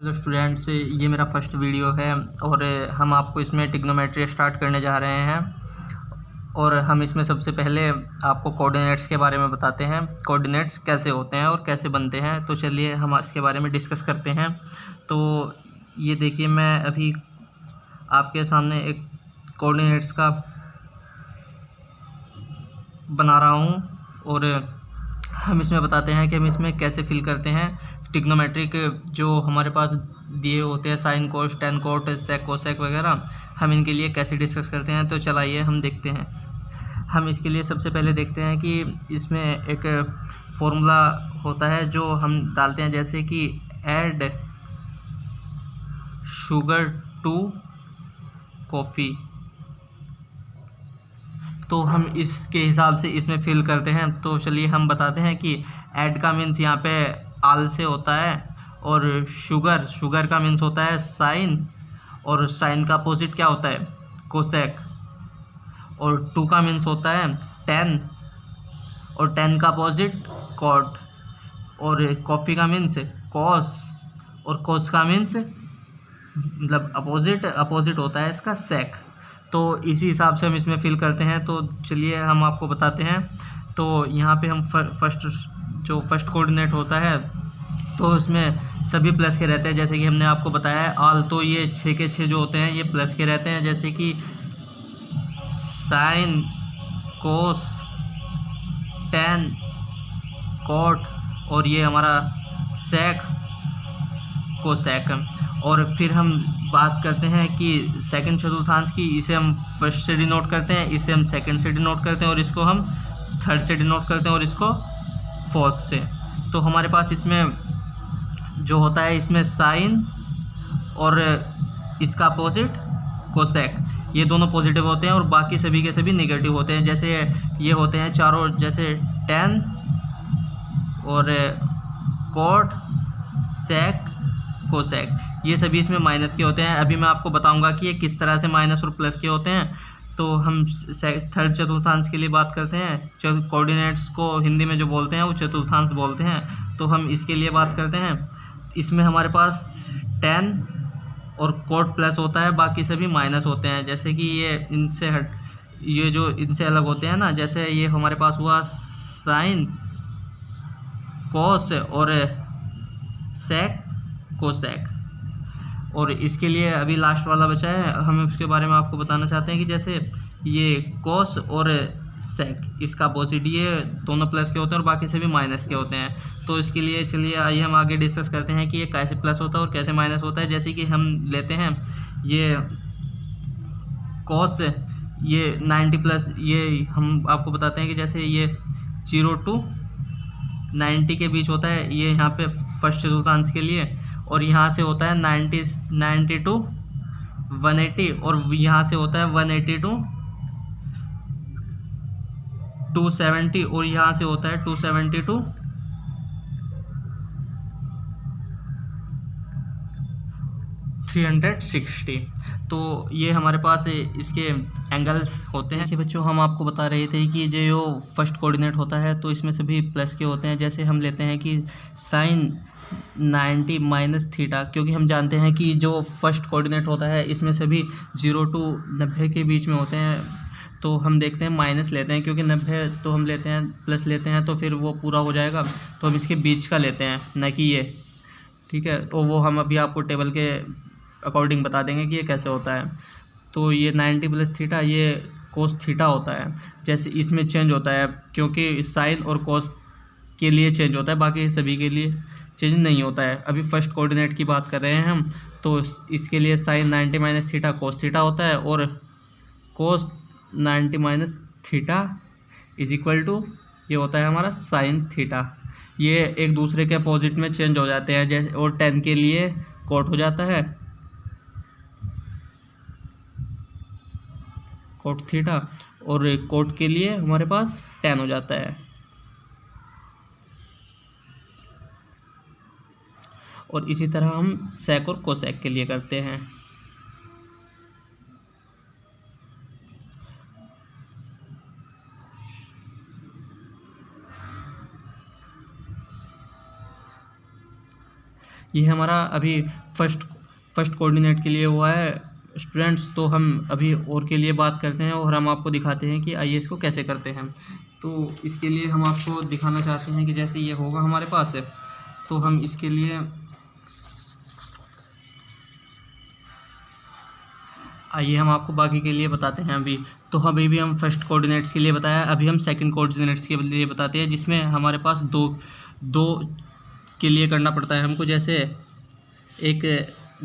Hello students, ये मेरा first video है और हम आपको इसमें ट्रिग्नोमेट्री स्टार्ट करने जा रहे हैं। और हम इसमें सबसे पहले आपको कोऑर्डिनेट्स के बारे में बताते हैं। कोऑर्डिनेट्स कैसे होते हैं और कैसे बनते हैं, तो चलिए हम इसके बारे में डिस्कस करते हैं। तो ये देखिए, मैं अभी आपके सामने एक कोऑर्डिनेट्स का बना रहा हूँ और हम इसमें बताते हैं कि हम इसमें कैसे फिल करते हैं। ट्रिग्नोमेट्रिक जो हमारे पास दिए होते हैं, sine cos, tan cot, sec cosec वगैरह, हम इनके लिए कैसे डिस्कस करते हैं। तो चलाइए हम देखते हैं। हम इसके लिए सबसे पहले देखते हैं कि इसमें एक फॉर्मूला होता है जो हम डालते हैं, जैसे कि ऐड शुगर टू कॉफ़ी। तो हम इसके हिसाब से इसमें फिल करते हैं। तो चलिए हम बताते हैं कि ऐड का मीन्स यहाँ पे आल से होता है, और शुगर का मीन्स होता है साइन, और साइन का अपोजिट क्या होता है, कोसेक। और टू का मीन्स होता है टेन, और टेन का अपोजिट कॉट। और कॉफ़ी का मीन्स कॉस, और कॉस का मीन्स मतलब अपोजिट होता है इसका सेक। तो इसी हिसाब से हम इसमें फिल करते हैं। तो चलिए हम आपको बताते हैं। तो यहाँ पे हम फर्स्ट कोऑर्डिनेट होता है, तो उसमें सभी प्लस के रहते हैं। जैसे कि हमने आपको बताया है आल, तो ये 6 के 6 जो होते हैं ये प्लस के रहते हैं। जैसे कि साइन, कोस, टेन, कॉट, और ये हमारा सेक, कोसेक। और फिर हम बात करते हैं कि सेकंड चतुर्थांश की, इसे हम फर्स्ट से डिनोट करते हैं, इसे हम सेकंड से डिनोट करते हैं, और इसको हम थर्ड से डिनोट करते हैं, और इसको फोर्थ से। तो हमारे पास इसमें जो होता है, इसमें साइन और इसका अपोजिट कोसेक, ये दोनों पॉजिटिव होते हैं, और बाकी सभी के सभी नेगेटिव होते हैं। जैसे ये होते हैं चारों, जैसे टेन और कॉट, सेक, कोसेक, ये सभी इसमें माइनस के होते हैं। अभी मैं आपको बताऊंगा कि ये किस तरह से माइनस और प्लस के होते हैं। तो हम थर्ड चतुर्थांश के लिए बात करते हैं। कोऑर्डिनेट्स को हिंदी में जो बोलते हैं वो चतुर्थांश बोलते हैं। तो हम इसके लिए बात करते हैं। इसमें हमारे पास टेन और कोट प्लस होता है, बाकी सभी माइनस होते हैं। जैसे कि ये जो इनसे अलग होते हैं ना, जैसे ये हमारे पास हुआ साइन, कोस और सेक, कोसेक। और इसके लिए अभी लास्ट वाला बचा है, हम उसके बारे में आपको बताना चाहते हैं कि जैसे ये कोस और सेक, इसका अपोजिट, ये दोनों प्लस के होते हैं और बाकी सभी माइनस के होते हैं। तो इसके लिए चलिए आइए हम आगे डिस्कस करते हैं कि ये कैसे प्लस होता है और कैसे माइनस होता है। जैसे कि हम लेते हैं ये कोस, ये 90 प्लस, ये हम आपको बताते हैं कि जैसे ये 0 टू 90 के बीच होता है, ये यहाँ पे फर्स्ट चतुर्थांश के लिए। और यहाँ से होता है 90 टू 180, और यहाँ से होता है 180 टू 270, और यहाँ से होता है 270 टू 360। तो ये हमारे पास इसके एंगल्स होते हैं। कि बच्चों, हम आपको बता रहे थे कि जो फर्स्ट कोऑर्डिनेट होता है तो इसमें सभी प्लस के होते हैं। जैसे हम लेते हैं कि साइन 90 माइनस थीटा, क्योंकि हम जानते हैं कि जो फर्स्ट कोऑर्डिनेट होता है इसमें सभी 0 टू 90 के बीच में होते हैं। तो हम देखते हैं माइनस लेते हैं, क्योंकि 90 तो हम लेते हैं, प्लस लेते हैं तो फिर वो पूरा हो जाएगा। तो हम इसके बीच का लेते हैं, न कि ये। ठीक है, तो वो हम अभी आपको टेबल के अकॉर्डिंग बता देंगे कि ये कैसे होता है। तो ये 90 प्लस थीटा, ये कोस थीटा होता है। जैसे इसमें चेंज होता है, क्योंकि साइन और कोस के लिए चेंज होता है, बाकी सभी के लिए चेंज नहीं होता है। अभी फर्स्ट कोऑर्डिनेट की बात कर रहे हैं हम, तो इसके लिए sine 90 minus theta cos theta होता है, और cos 90 minus theta is equal to, ये होता है हमारा साइन थीटा। ये एक दूसरे के अपोजिट में चेंज हो जाते हैं। जैसे और 10 के लिए कोट हो जाता है, कोट थीटा, और कोट के लिए हमारे पास 10 हो जाता है। और इसी तरह हम सेक और कोसेक के लिए करते हैं। ये हमारा अभी फर्स्ट कोऑर्डिनेट के लिए हुआ है स्टूडेंट्स। तो हम अभी और के लिए बात करते हैं और हम आपको दिखाते हैं कि आइए इसको कैसे करते हैं। तो इसके लिए हम आपको दिखाना चाहते हैं कि जैसे ये होगा हमारे पास है, तो हम इसके लिए आइए हम आपको बाकी के लिए बताते हैं। अभी तो अभी भी हम फर्स्ट कोऑर्डिनेट्स के लिए बताया, अभी हम सेकंड कोऑर्डिनेट्स के लिए बताते हैं, जिसमें हमारे पास दो के लिए करना पड़ता है हमको। जैसे एक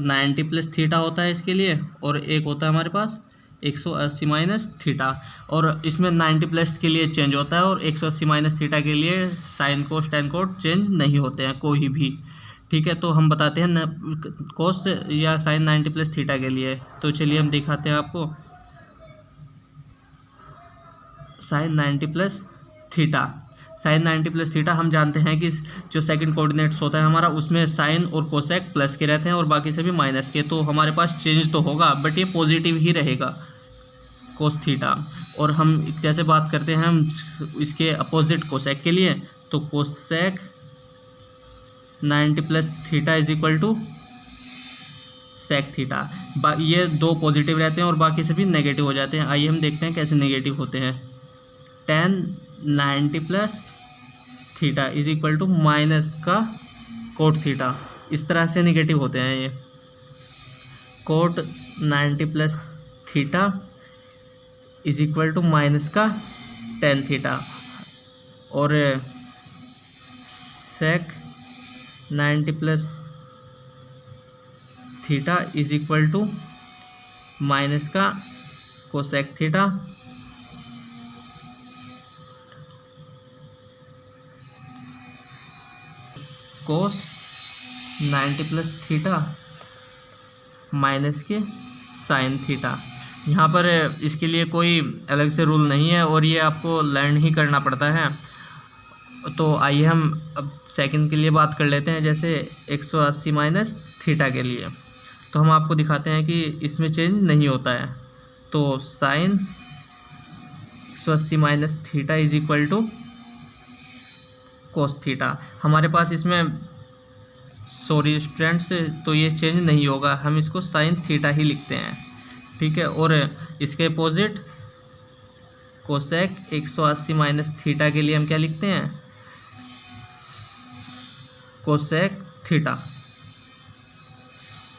90 प्लस थीटा होता है इसके लिए, और एक होता है हमारे पास 180 माइनस थीटा। और इसमें 90 प्लस के लिए चेंज होता है और 180 माइनस थीटा के लिए sign cos tan coat change नहीं होते हैं कोई भी। ठीक है, तो हम बताते हैं कोस या साइन 90 प्लस थीटा के लिए। तो चलिए हम दिखाते हैं आपको sine 90 plus theta. Sine 90 plus theta हम जानते हैं कि जो सेकंड कोऑर्डिनेट्स होता है हमारा, उसमें साइन और कोसेक प्लस के रहते हैं और बाकी सभी माइनस के। तो हमारे पास चेंज तो होगा बट ये पॉजिटिव ही रहेगा कोस थीटा। और हम जैसे बात करते हैं हम इसके अपोजिट कोसेक के लिए, तो cosec 90 plus theta is equal to sec theta. ये दो पॉजिटिव रहते हैं और बाकी सभी नेगेटिव हो जाते हैं। आइए हम देखते हैं कैसे नेगेटिव होते हैं। Tan 90 plus theta is equal to minus का कोट थीटा, इस तरह से नेगेटिव होते हैं ये। Cot 90 plus theta is equal to minus का टेन थीटा, और sec 90 plus theta is equal to minus का cosec theta. Cos 90 plus theta minus के साइन थीटा। यहाँ पर इसके लिए कोई अलग से रूल नहीं है और ये आपको लर्न ही करना पड़ता है। तो आइए हम अब सेकंड के लिए बात कर लेते हैं। जैसे 180 माइनस थीटा के लिए तो हम आपको दिखाते हैं कि इसमें चेंज नहीं होता है। तो sine 180 minus theta is equal to cos theta. हमारे पास इसमें सॉरी स्टूडेंट्स, तो ये चेंज नहीं होगा, हम इसको साइन थीटा ही लिखते हैं। ठीक है, और इसके अपोजिट कोसेक 180 माइनस थीटा के लिए हम क्या लिखते हैं, कोसेक थीटा।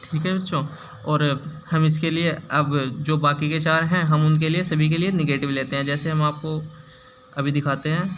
ठीक है बच्चों, और हम इसके लिए अब जो बाकी के चार हैं हम उनके लिए सभी के लिए निगेटिव लेते हैं। जैसे हम आपको अभी दिखाते हैं।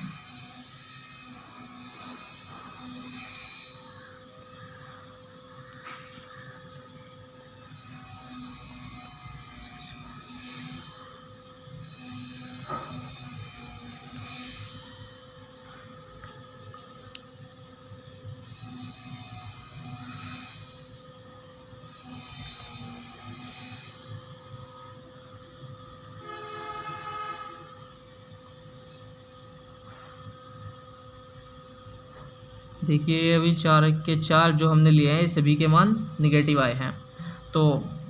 देखिए अभी चार के चार जो हमने लिए हैं सभी के मान निगेटिव आए हैं। तो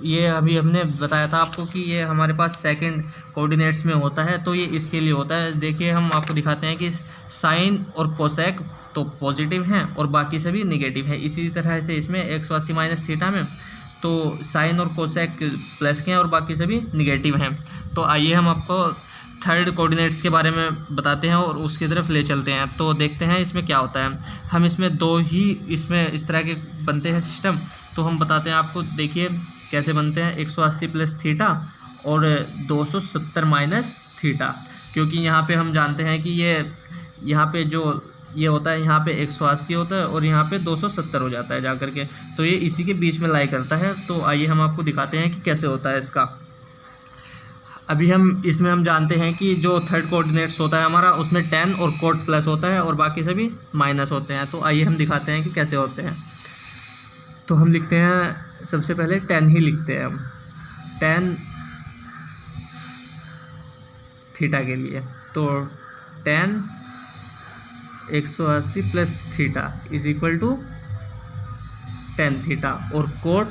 ये अभी हमने बताया था आपको कि ये हमारे पास सेकंड कोऑर्डिनेट्स में होता है, तो ये इसके लिए होता है। देखिए हम आपको दिखाते हैं कि साइन और कोसेक तो पॉजिटिव हैं और बाकी सभी निगेटिव है। इसी तरह से इसमें 180 माइनस थीटा में तो साइन और कोसेक प्लस के हैं और बाकी सभी निगेटिव हैं। तो आइए हम आपको थर्ड कोऑर्डिनेट्स के बारे में बताते हैं और उसकी तरफ ले चलते हैं। तो देखते हैं इसमें क्या होता है। हम इसमें दो ही इसमें इस तरह के बनते हैं सिस्टम, तो हम बताते हैं आपको। देखिए कैसे बनते हैं, 180 प्लस थीटा और 270 माइनस थीटा। क्योंकि यहाँ पे हम जानते हैं कि ये यहाँ पे जो ये होता है, यहाँ पे 180 होता है और यहाँ पे 270 हो जाता है जा करके, तो ये इसी के बीच में लाई करता है। तो आइए हम आपको दिखाते हैं कि कैसे होता है इसका। अभी हम इसमें हम जानते हैं कि जो थर्ड कोऑर्डिनेट्स होता है हमारा, उसमें 10 और कोट प्लस होता है और बाकी सभी माइनस होते हैं। तो आइए हम दिखाते हैं कि कैसे होते हैं। तो हम लिखते हैं, सबसे पहले 10 ही लिखते हैं हम, 10 थीटा के लिए। तो 10 180 plus theta is equal to 10 theta, और cot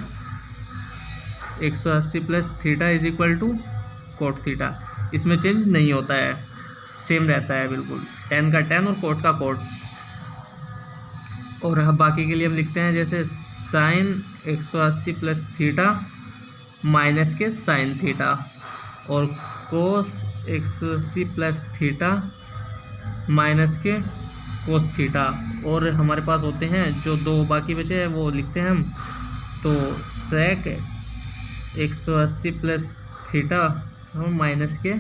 180 plus theta is equal to cot theta. इसमें चेंज नहीं होता है, सेम रहता है बिल्कुल, 10 का 10 और कोट का कोट। और अब बाकी के लिए हम लिखते हैं, जैसे साइन 180 प्लस थीटा माइनस के साइन थीटा, और कोस 180 प्लस थीटा माइनस के कोस थीटा। और हमारे पास होते हैं जो दो बाकी बचे हैं वो लिखते हैं हम। तो सेक 180 प्लस थीटा माइनस के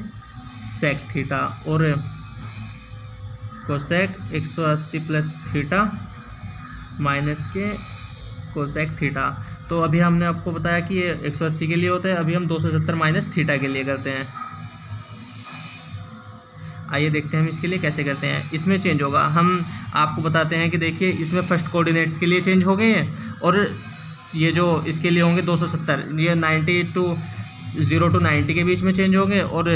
सेक थीटा, और कोसेक 180 प्लस थीटा माइनस के कोसेक थीटा। तो अभी हमने आपको बताया कि ये 180 के लिए होता है, अभी हम 270 माइनस थीटा के लिए करते हैं। आइए देखते हैं हम इसके लिए कैसे करते हैं। इसमें चेंज होगा, हम आपको बताते हैं कि देखिए इसमें फर्स्ट कोऑर्डिनेट्स के लिए चेंज हो गए हैं, और ये जो इसके लिए होंगे 270, ये 0 to 90 के बीच में चेंज होंगे, और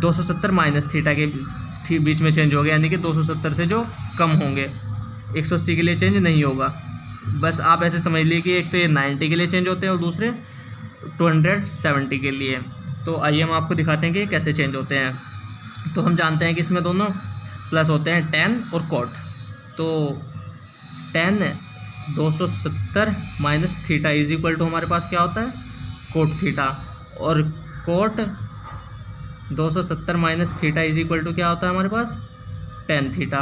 270 माइनस थीटा के बीच में चेंज हो गया, यानी कि 270 से जो कम होंगे। 180 के लिए चेंज नहीं होगा। बस आप ऐसे समझ लीजिए कि एक तो ये 90 के लिए चेंज होते हैं और दूसरे 270 के लिए। तो आइए हम आपको दिखाते हैं कि कैसे चेंज होते हैं। तो हम जानते हैं कि इसमें दोनों प्लस होते हैं tan और cot। तो tan 270 minus theta is equal to हमारे पास क्या होता है cot थीटा, और cot 270 minus theta is equal to क्या होता है हमारे पास tan थीटा,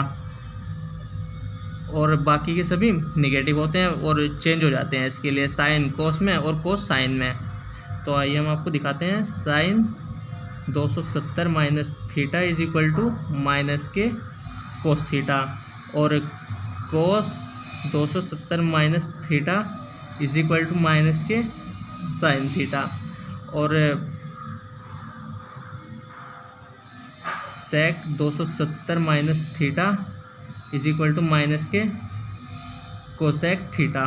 और बाकी के सभी निगेटिव होते हैं और चेंज हो जाते हैं इसके लिए साइन कोस में और कोस साइन में। तो आइए हम आपको दिखाते हैं। Sine 270 minus theta is equal to minus के कोस थीटा, और cos 270 minus theta is equal to minus के साइन थीटा, और sec 270 minus theta is equal to minus के कोसेक थीटा,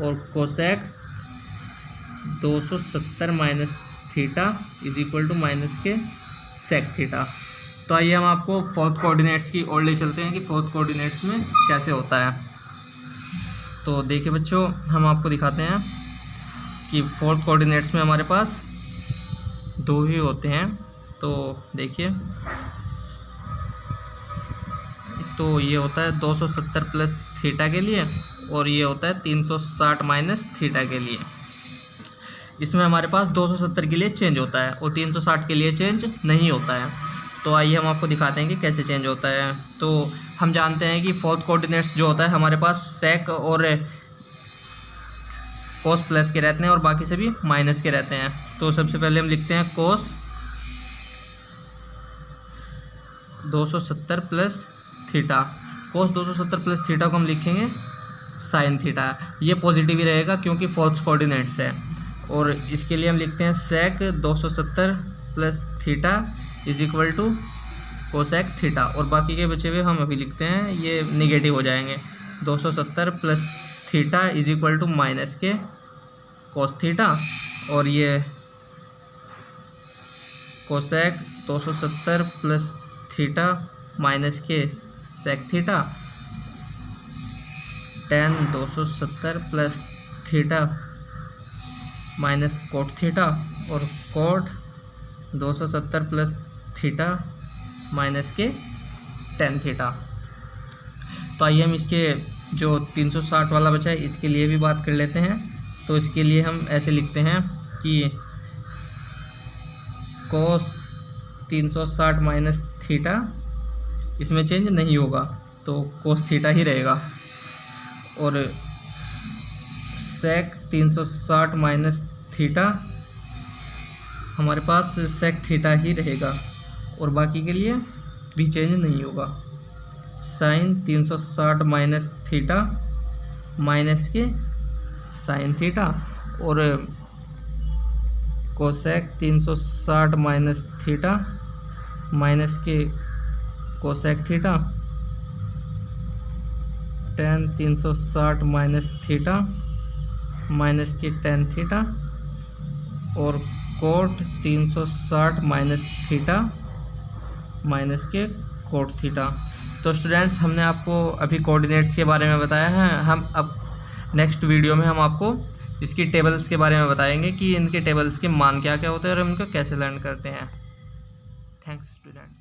और cosec 270 minus theta is equal to minus के sec theta. तो आइए हम आपको फोर्थ कोऑर्डिनेट्स की ओर ले चलते हैं कि फोर्थ कोऑर्डिनेट्स में कैसे होता है। तो देखिए बच्चों, हम आपको दिखाते हैं कि फोर्थ कोऑर्डिनेट्स में हमारे पास दो ही होते हैं। तो देखिए, तो ये होता है 270 प्लस थीटा के लिए, और ये होता है 360 माइनस थीटा के लिए। इसमें हमारे पास 270 के लिए चेंज होता है और 360 के लिए चेंज नहीं होता है। तो आइए हम आपको दिखाते हैं कि कैसे चेंज होता है। तो हम जानते हैं कि फोर्थ कोऑर्डिनेट्स जो होता है हमारे पास सेक और कोस प्लस के रहते हैं और बाकी सभी माइनस के रहते हैं। तो सबसे पहले हम लिखते हैं कोस 270 प्लस थीटा। कोस 270 प्लस थीटा को हम लिखेंगे साइन थीटा। ये पॉजिटिव ही रहेगा क्योंकि फोर्थ कोऑर्डिनेट्स है। और इसके लिए हम लिखते हैं sec 270 plus theta is equal to cosec theta, और बाकी के बचे हुए हम अभी लिखते हैं, ये निगेटिव हो जाएंगे। 270 plus theta is equal to minus के कोस थीटा, और ये कोसेक 270 प्लस थीटा माइनस के sec theta, tan 270 plus theta minus cot theta, और कोट 270 प्लस थीटा माइनस के tan थीटा। तो आइए हम इसके जो 360 वाला बचा है इसके लिए भी बात कर लेते हैं। तो इसके लिए हम ऐसे लिखते हैं कि कोस 360 माइनस थीटा, इसमें चेंज नहीं होगा तो कोस थीटा ही रहेगा, और सेक 360 माइनस थीटा हमारे पास सेक थीटा ही रहेगा, और बाकी के लिए भी चेंज नहीं होगा। साइन 360 माइनस थीटा माइनस के साइन थीटा, और कोसेक 360 माइनस थीटा माइनस के cosec theta, tan 360 minus theta minus के tan थीटा, और कोट 360 माइनस थीटा माइनस के कोट थीटा। तो स्टूडेंट्स, हमने आपको अभी कोऑर्डिनेट्स के बारे में बताया है। हम अब नेक्स्ट वीडियो में हम आपको इसकी टेबल्स के बारे में बताएंगे कि इनके टेबल्स के मान क्या क्या होते हैं और हम इनको कैसे लर्न करते हैं। Thanks students.